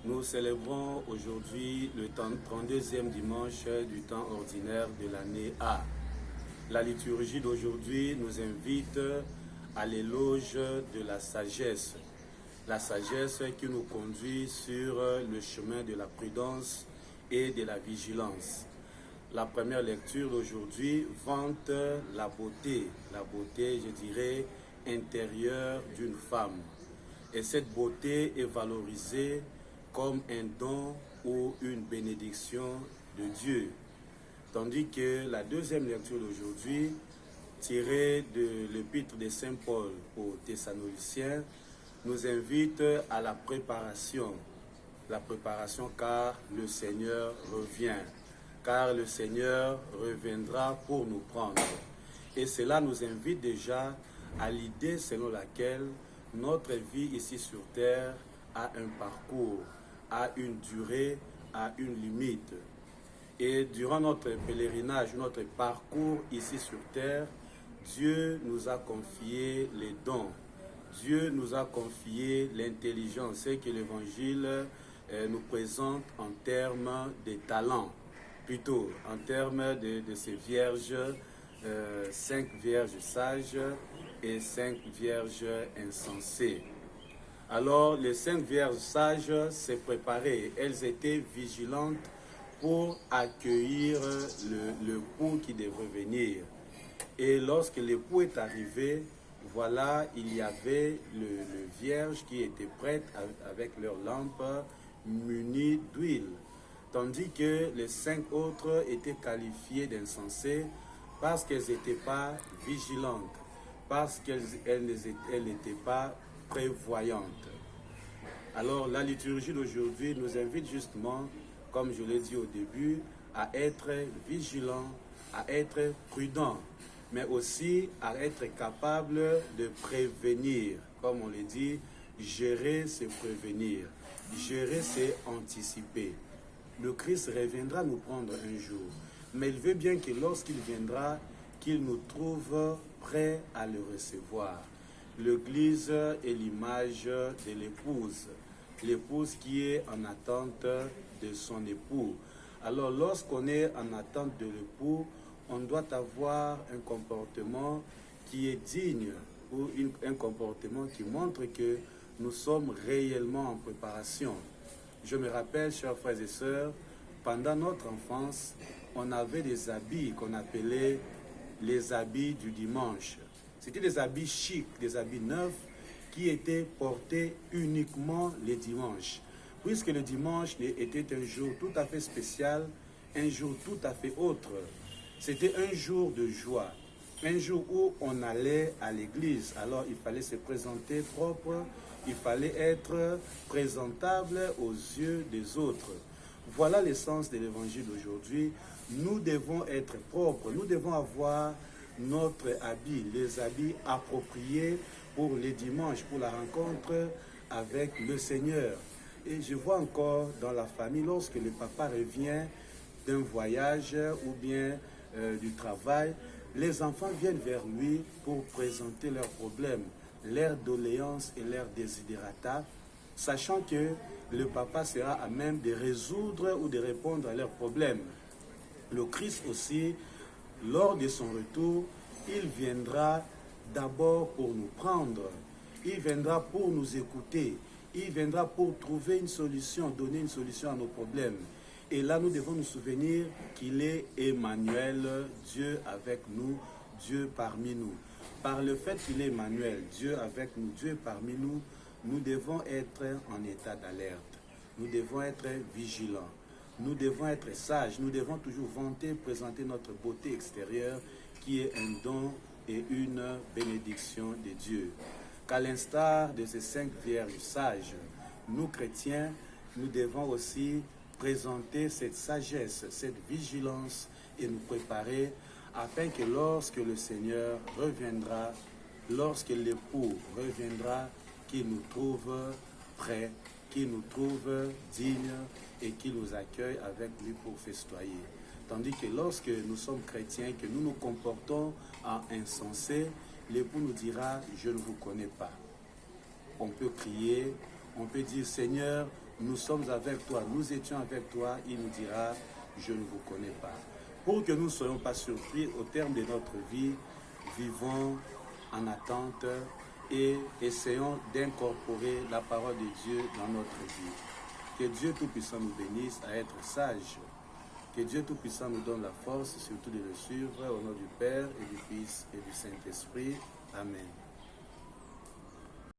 Nous célébrons aujourd'hui le 32e dimanche du temps ordinaire de l'année A. La liturgie d'aujourd'hui nous invite à l'éloge de la sagesse qui nous conduit sur le chemin de la prudence et de la vigilance. La première lecture d'aujourd'hui vante la beauté, je dirais, intérieure d'une femme. Et cette beauté est valorisée comme un don ou une bénédiction de Dieu. Tandis que la deuxième lecture d'aujourd'hui, tirée de l'épître de Saint Paul aux Thessaloniciens, nous invite à la préparation car le Seigneur revient, car le Seigneur reviendra pour nous prendre. Et cela nous invite déjà à l'idée selon laquelle notre vie ici sur terre a un parcours, a une durée, a une limite. Et durant notre pèlerinage, notre parcours ici sur terre, Dieu nous a confié les dons. Dieu nous a confié l'intelligence, ce que l'Évangile nous présente en termes de talents, plutôt en termes de ces vierges, 5 vierges sages et 5 vierges insensées. Alors, les 5 vierges sages s'est préparées. Elles étaient vigilantes pour accueillir l'époux qui devrait venir. Et lorsque l'époux est arrivé, voilà, il y avait le vierge qui était prête avec leur lampe munie d'huile. Tandis que les 5 autres étaient qualifiées d'insensées parce qu'elles n'étaient pas vigilantes, parce qu'elles n'étaient pas prévoyantes. Alors la liturgie d'aujourd'hui nous invite justement, comme je l'ai dit au début, à être vigilant, à être prudent, mais aussi à être capable de prévenir. Comme on le dit, gérer c'est prévenir, gérer c'est anticiper. Le Christ reviendra nous prendre un jour, mais il veut bien que lorsqu'il viendra, qu'il nous trouve prêts à le recevoir. L'Église est l'image de l'épouse qui est en attente de son époux. Alors lorsqu'on est en attente de l'époux, on doit avoir un comportement qui est digne ou un comportement qui montre que nous sommes réellement en préparation. Je me rappelle, chers frères et sœurs, pendant notre enfance, on avait des habits qu'on appelait les habits du dimanche. C'était des habits chics, des habits neufs qui étaient portés uniquement les dimanches. Puisque le dimanche était un jour tout à fait spécial, un jour tout à fait autre. C'était un jour de joie, un jour où on allait à l'église. Alors il fallait se présenter propre, il fallait être présentable aux yeux des autres. Voilà l'essence de l'évangile d'aujourd'hui. Nous devons être propres, nous devons avoir notre habit, les habits appropriés pour les dimanches, pour la rencontre avec le Seigneur. Et je vois encore dans la famille, lorsque le papa revient d'un voyage ou bien du travail, les enfants viennent vers lui pour présenter leurs problèmes, leurs doléances et leurs desiderata, sachant que le papa sera à même de résoudre ou de répondre à leurs problèmes. Le Christ aussi, lors de son retour, il viendra d'abord pour nous prendre, il viendra pour nous écouter, il viendra pour trouver une solution, donner une solution à nos problèmes. Et là, nous devons nous souvenir qu'il est Emmanuel, Dieu avec nous, Dieu parmi nous. Par le fait qu'il est Emmanuel, Dieu avec nous, Dieu parmi nous, nous devons être en état d'alerte. Nous devons être vigilants. Nous devons être sages. Nous devons toujours vanter, présenter notre beauté extérieure qui est un don et une bénédiction de Dieu. Qu'à l'instar de ces 5 vierges sages, nous chrétiens, nous devons aussi présenter cette sagesse, cette vigilance et nous préparer afin que lorsque le Seigneur reviendra, lorsque l'époux reviendra, qu'il nous trouve prêts, qu'il nous trouve dignes et qu'il nous accueille avec lui pour festoyer. Tandis que lorsque nous sommes chrétiens, que nous nous comportons en insensés, l'époux nous dira « je ne vous connais pas ». On peut crier, on peut dire « Seigneur, nous sommes avec toi, nous étions avec toi, il nous dira, je ne vous connais pas. Pour que nous ne soyons pas surpris au terme de notre vie, vivons en attente et essayons d'incorporer la parole de Dieu dans notre vie. Que Dieu Tout-Puissant nous bénisse à être sages. Que Dieu Tout-Puissant nous donne la force, surtout de le suivre, au nom du Père et du Fils et du Saint-Esprit. Amen.